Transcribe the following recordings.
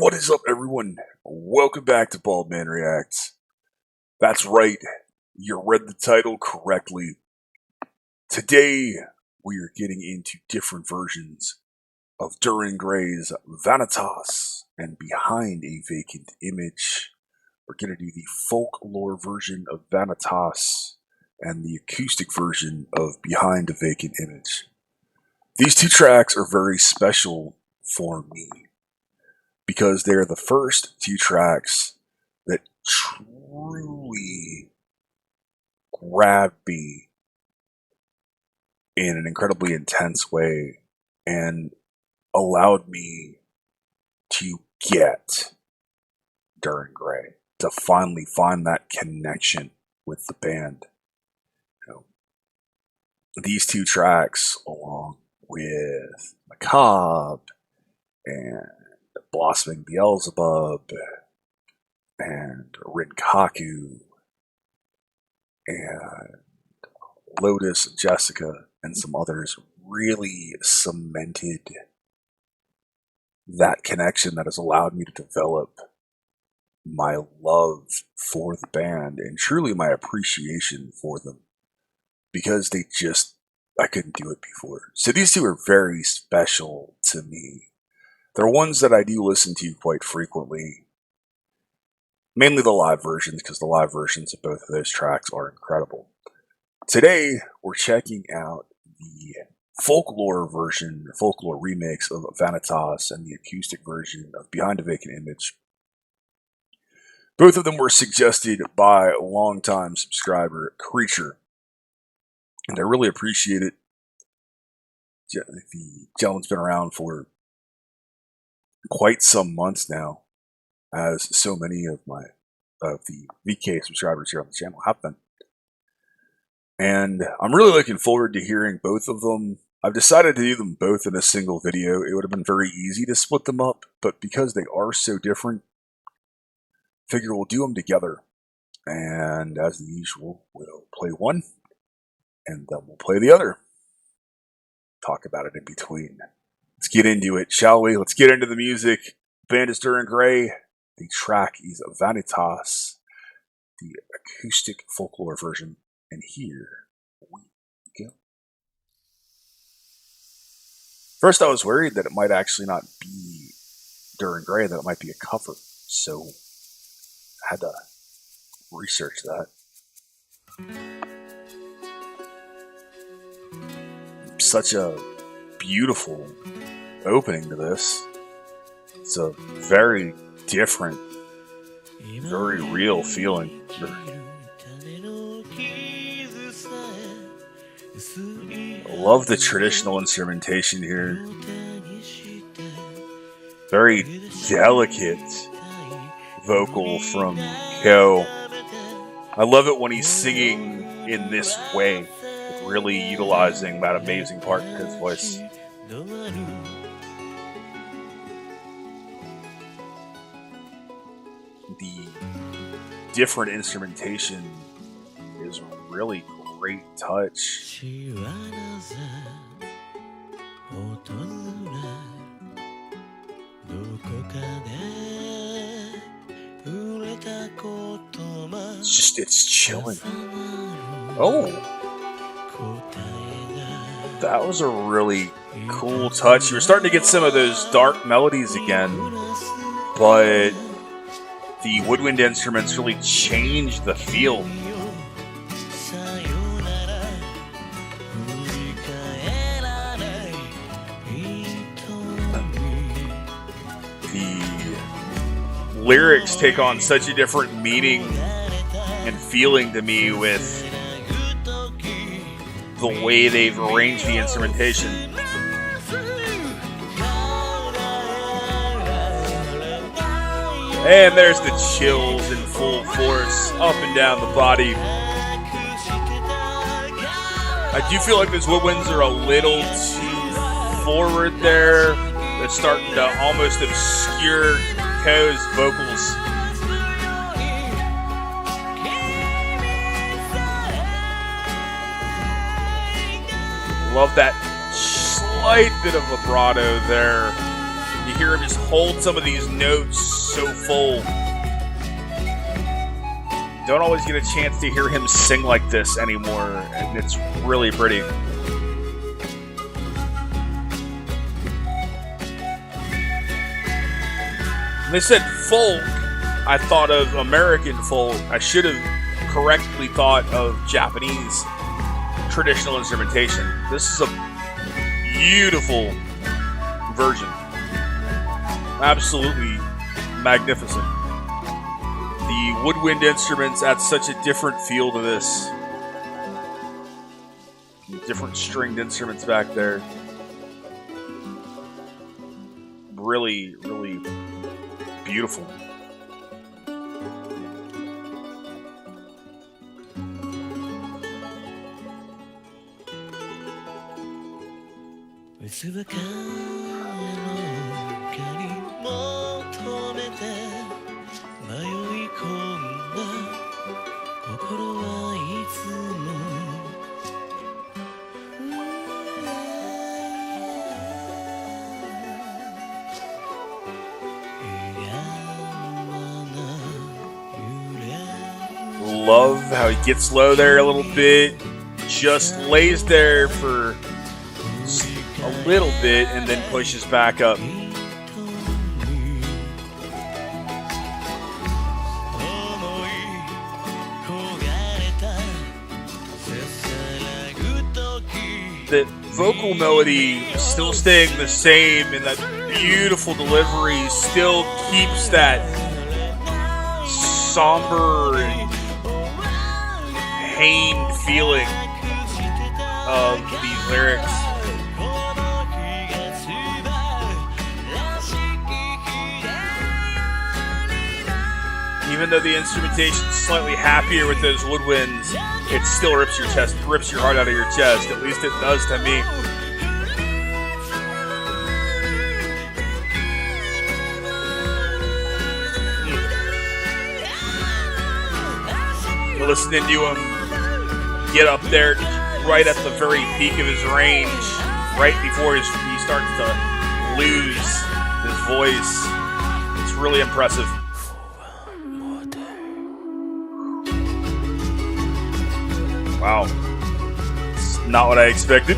What is up, everyone? Welcome back to Baldmanreacts. That's right, you read the title correctly. Today, we are getting into different versions of DIr En Grey's Vanitas and Behind a Vacant Image. We're going to do the folklore version of Vanitas and the acoustic version of Behind a Vacant Image. These two tracks are very special for me, because they're the first two tracks that truly grabbed me in an incredibly intense way and allowed me to get DIr En Grey, to finally find that connection with the band. These two tracks, along with Macabre and Blossoming Beelzebub and Rinkaku and Lotus and Jessica and some others, really cemented that connection that has allowed me to develop my love for the band and truly my appreciation for them, because I couldn't do it before. So these two are very special to me. They're ones that I do listen to quite frequently. Mainly the live versions, because the live versions of both of those tracks are incredible. Today, we're checking out the folklore remix of Vanitas and the acoustic version of Behind a Vacant Image. Both of them were suggested by a longtime subscriber, Creature, and I really appreciate it. The gentleman's been around for quite some months now, as so many of the VK subscribers here on the channel have been. And I'm really looking forward to hearing both of them. I've decided to do them both in a single video. It would have been very easy to split them up, but because they are so different, I figure we'll do them together. And as usual, we'll play one, and then we'll play the other. Talk about it in between. Let's get into it, shall we? Let's get into the music. The band is DIr En Grey. The track is Vanitas, the acoustic folklore version. And here we go. First, I was worried that it might actually not be DIr En Grey, that it might be a cover. So I had to research that. Such a beautiful opening to this. It's a very different, very real feeling. I love the traditional instrumentation here. Very delicate vocal from Ko. I love it when he's singing in this way, really utilizing that amazing part in his voice. The different instrumentation is a really great touch. It's chilling. Oh! That was a really cool touch. You were starting to get some of those dark melodies again, but the woodwind instruments really changed the feel. The lyrics take on such a different meaning and feeling to me with the way they've arranged the instrumentation. And there's the chills in full force up and down the body. I do feel like those woodwinds are a little too forward there. They're starting to almost obscure Ko's vocals. Love that slight bit of vibrato there. You You hear him just hold some of these notes so full. Don't always get a chance to hear him sing like this anymore, and it's really pretty. When they said folk, I thought of American folk. I should have correctly thought of Japanese traditional instrumentation. This is a beautiful version. Absolutely magnificent. The woodwind instruments add such a different feel to this. Different stringed instruments back there. Really, really beautiful. Love how he gets low there a little bit, just lays there for a little bit and then pushes back up. The vocal melody still staying the same, and that beautiful delivery still keeps that somber and pained feeling of these lyrics. Even though the instrumentation's slightly happier with those woodwinds, it still rips your chest, rips your heart out of your chest. At least it does to me. Listening to him get up there right at the very peak of his range, right before he starts to lose his voice. It's really impressive. Wow. It's not what I expected.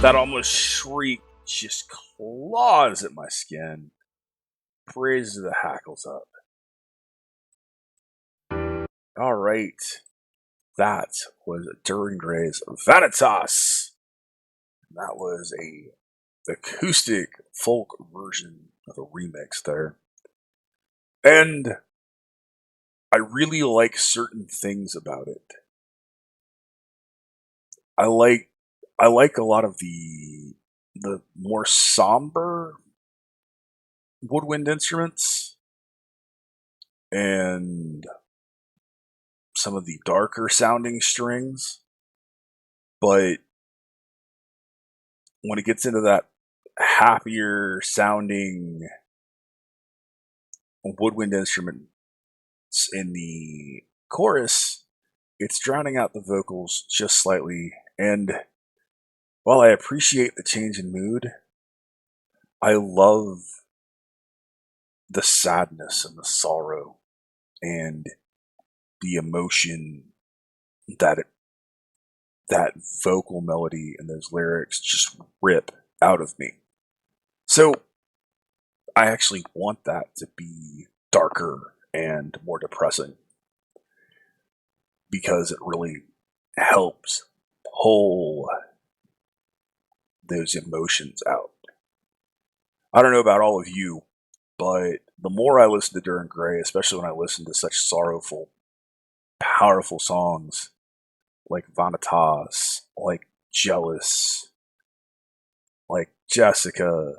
That almost shriek just claws at my skin. Raises the hackles up. All right. That was DIr En Grey's Vanitas. That was a acoustic folk version of a remix there. And I really like certain things about it. I like a lot of the more somber woodwind instruments and some of the darker sounding strings. But when it gets into that happier sounding woodwind instruments in the chorus, it's drowning out the vocals just slightly. And while I appreciate the change in mood, I love the sadness and the sorrow and the emotion that that vocal melody and those lyrics just rip out of me. So I actually want that to be darker and more depressing, because it really helps pull those emotions out. I don't know about all of you, but the more I listen to DIr En Grey, especially when I listen to such sorrowful, powerful songs like Vanitas, like Jealous, like Jessica,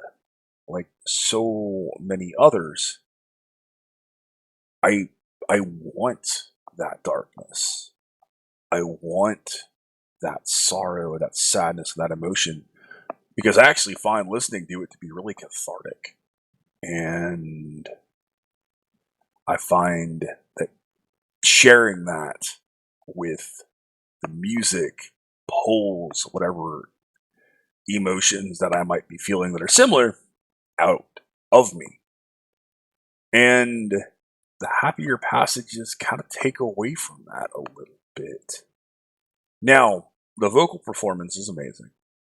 like so many others, I I want that darkness. I want that sorrow, that sadness, that emotion, because I actually find listening to it to be really cathartic. And I find that sharing that with the music pulls whatever emotions that I might be feeling that are similar out of me. And the happier passages kind of take away from that a little bit. Now, the vocal performance is amazing.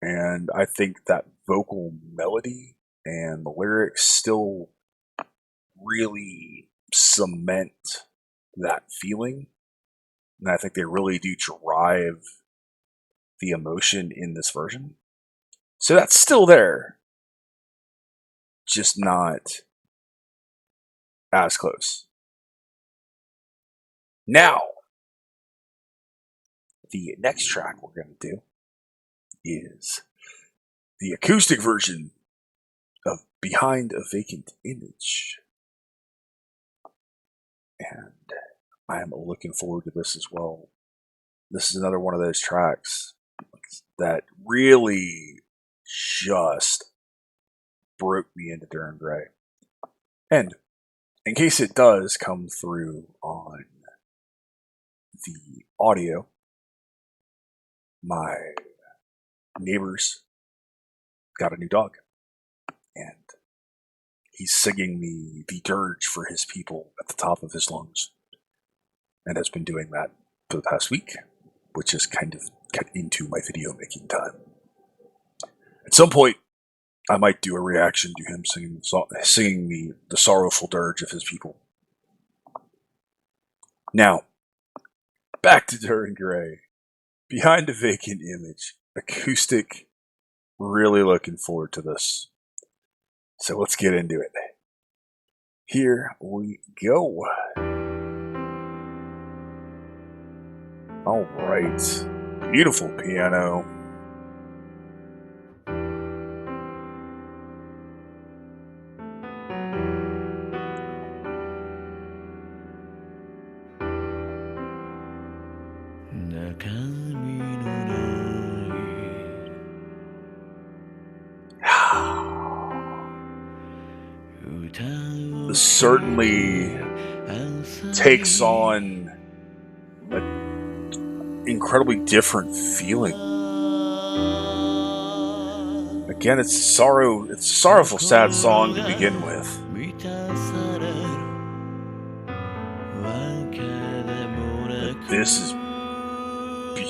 And I think that vocal melody and the lyrics still really cement that feeling. And I think they really do drive the emotion in this version. So that's still there, just not as close. Now, the next track we're going to do is the acoustic version of Behind a Vacant Image. And I'm looking forward to this as well. This is another one of those tracks that really just broke me into DIr En Grey. And in case it does come through on the audio, my neighbors got a new dog. And he's singing the dirge for his people at the top of his lungs. And has been doing that for the past week, which is kind of cut into my video making time. At some point, I might do a reaction to him singing the sorrowful dirge of his people. Now, back to DIr En Grey. Behind a Vacant Image. Acoustic. Really looking forward to this. So let's get into it. Here we go. Alright. Beautiful piano. This certainly takes on an incredibly different feeling. Again, it's a sorrowful, sad song to begin with. But this is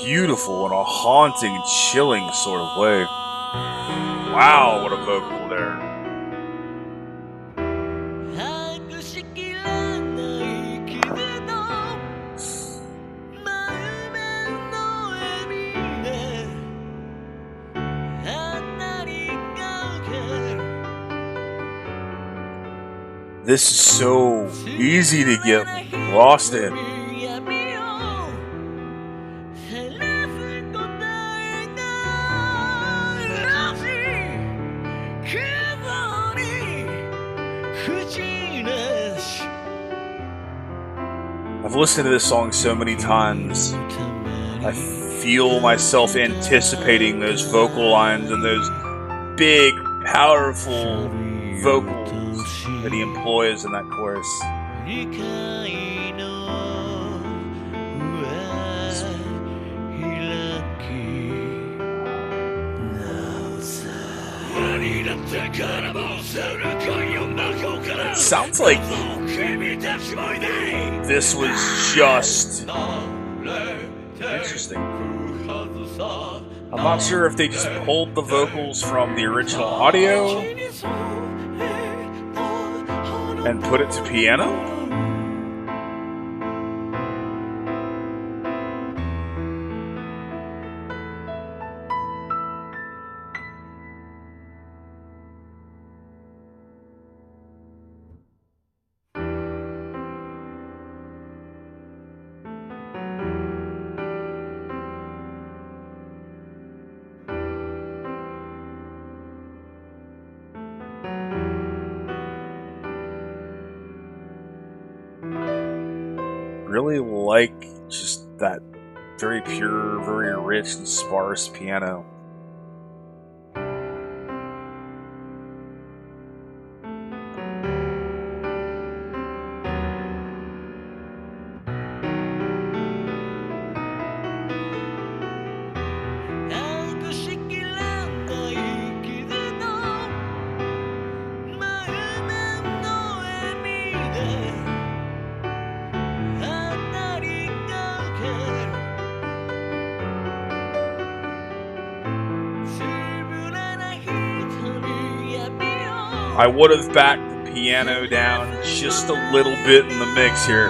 beautiful in a haunting and chilling sort of way. Wow, what a vocal there. This is so easy to get lost in. I've listened to this song so many times. I feel myself anticipating those vocal lines and those big, powerful vocals that he employs in that chorus. It sounds like this was just interesting. I'm not sure if they just pulled the vocals from the original audio and put it to piano. really like just that very pure, very rich and sparse piano. I would have backed the piano down just a little bit in the mix here.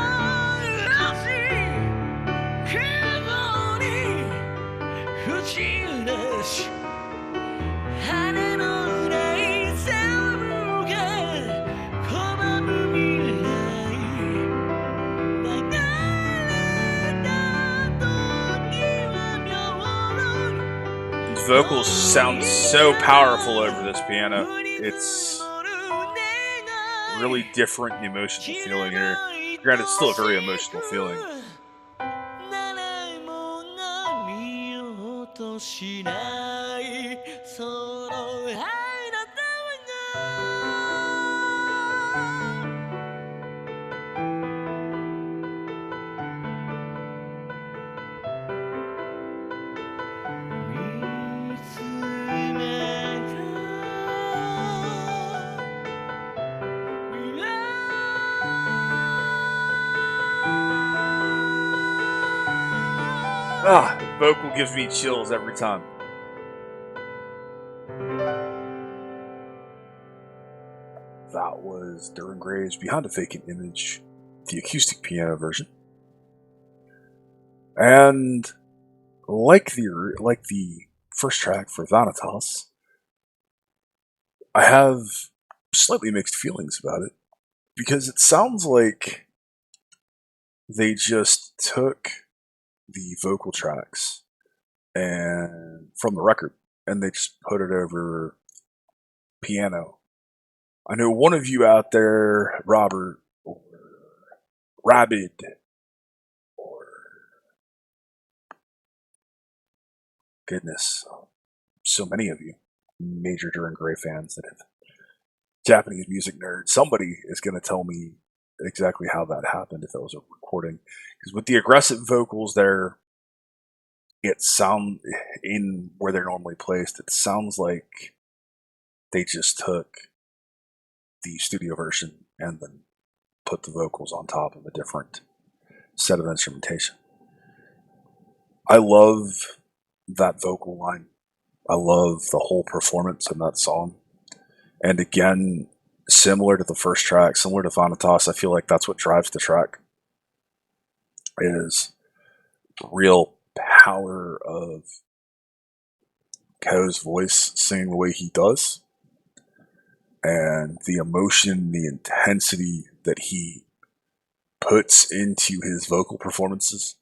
These vocals sound so powerful over this piano. It's really different emotional feeling here. Granted, it's still a very emotional feeling. The vocal gives me chills every time. That was DIr En Grey's Behind a Vacant Image, the acoustic piano version. And like the first track for Vanitas, I have slightly mixed feelings about it, because it sounds like they just took the vocal tracks and from the record and they just put it over piano. I know one of you out there, Robert or Rabid or goodness, so many of you major DIr En Grey fans that have Japanese music nerds, somebody is going to tell me exactly how that happened, if that was a recording. Because with the aggressive vocals there, it sound in where they're normally placed, it sounds like they just took the studio version and then put the vocals on top of a different set of instrumentation. I love that vocal line. I love the whole performance in that song. And again, similar to the first track, similar to Vanitas, I feel like that's what drives the track, is the real power of Ko's voice singing the way he does, and the emotion, the intensity that he puts into his vocal performances.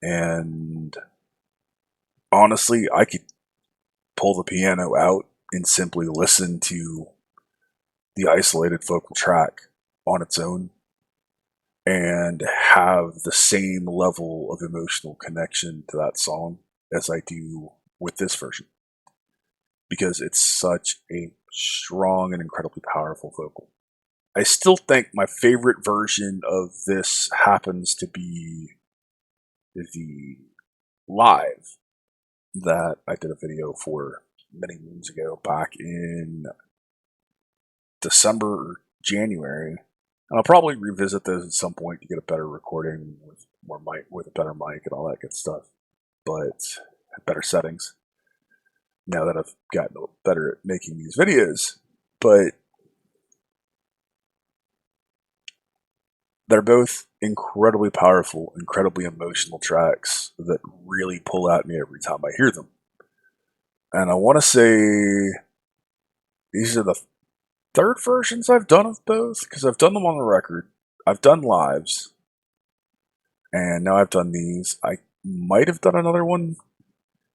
And honestly, I could pull the piano out and simply listen to the isolated vocal track on its own and have the same level of emotional connection to that song as I do with this version, because it's such a strong and incredibly powerful vocal. I still think my favorite version of this happens to be the live that I did a video for many moons ago, back in December or January. And I'll probably revisit those at some point to get a better recording with more mic, with a better mic and all that good stuff, but better settings now that I've gotten better at making these videos. But they're both incredibly powerful, incredibly emotional tracks that really pull at me every time I hear them. And I want to say these are the third versions I've done of both, because I've done them on the record, I've done lives, and now I've done these. I might have done another one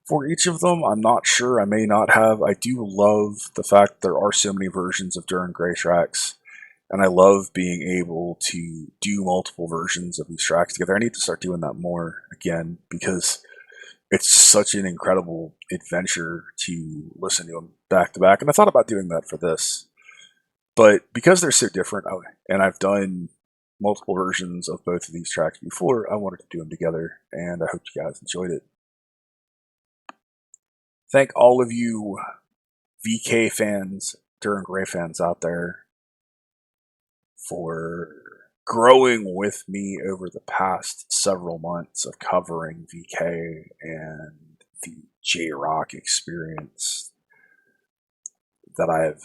for each of them. I'm not sure. I may not have. I do love the fact there are so many versions of DIr En Grey tracks, And I love being able to do multiple versions of these tracks together. I need to start doing that more again because it's such an incredible adventure to listen to them back to back. And I thought about doing that for this. But because they're so different, and I've done multiple versions of both of these tracks before, I wanted to do them together, and I hope you guys enjoyed it. Thank all of you VK fans, DIr En Grey fans out there for growing with me over the past several months of covering VK and the J-Rock experience that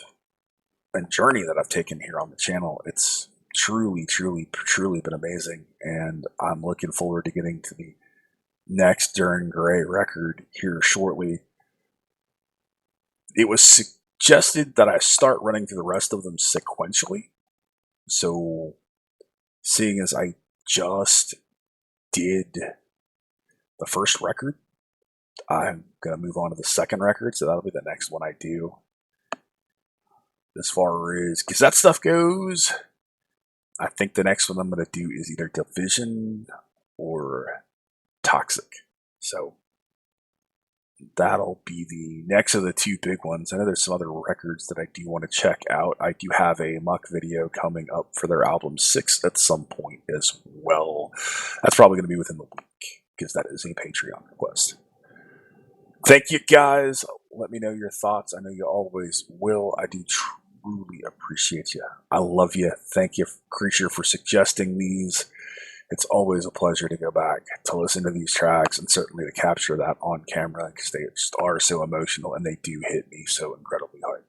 and journey that I've taken here on the channel. It's truly been amazing, and I'm looking forward to getting to the next DIr En Grey record here shortly. It was suggested that I start running through the rest of them sequentially. So, seeing as I just did the first record, I'm going to move on to the second record, so that'll be the next one I do. As far as Gazette stuff goes, I think the next one I'm going to do is either Division or Toxic. So that'll be the next of the two big ones. I know there's some other records that I do want to check out. I do have a Muck video coming up for their album 6 at some point as well. That's probably going to be within the week because that is a Patreon request. Thank you guys. Let me know your thoughts. I know you always will. I do truly appreciate you. I love you. Thank you, Creature, for suggesting these. It's always a pleasure to go back to listen to these tracks and certainly to capture that on camera because they just are so emotional and they do hit me so incredibly hard.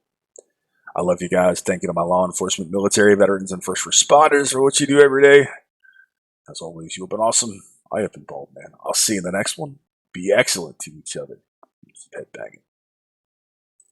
I love you guys. Thank you to my law enforcement, military, veterans, and first responders for what you do every day. As always, you've been awesome. I have been Baldman. I'll see you in the next one. Be excellent to each other.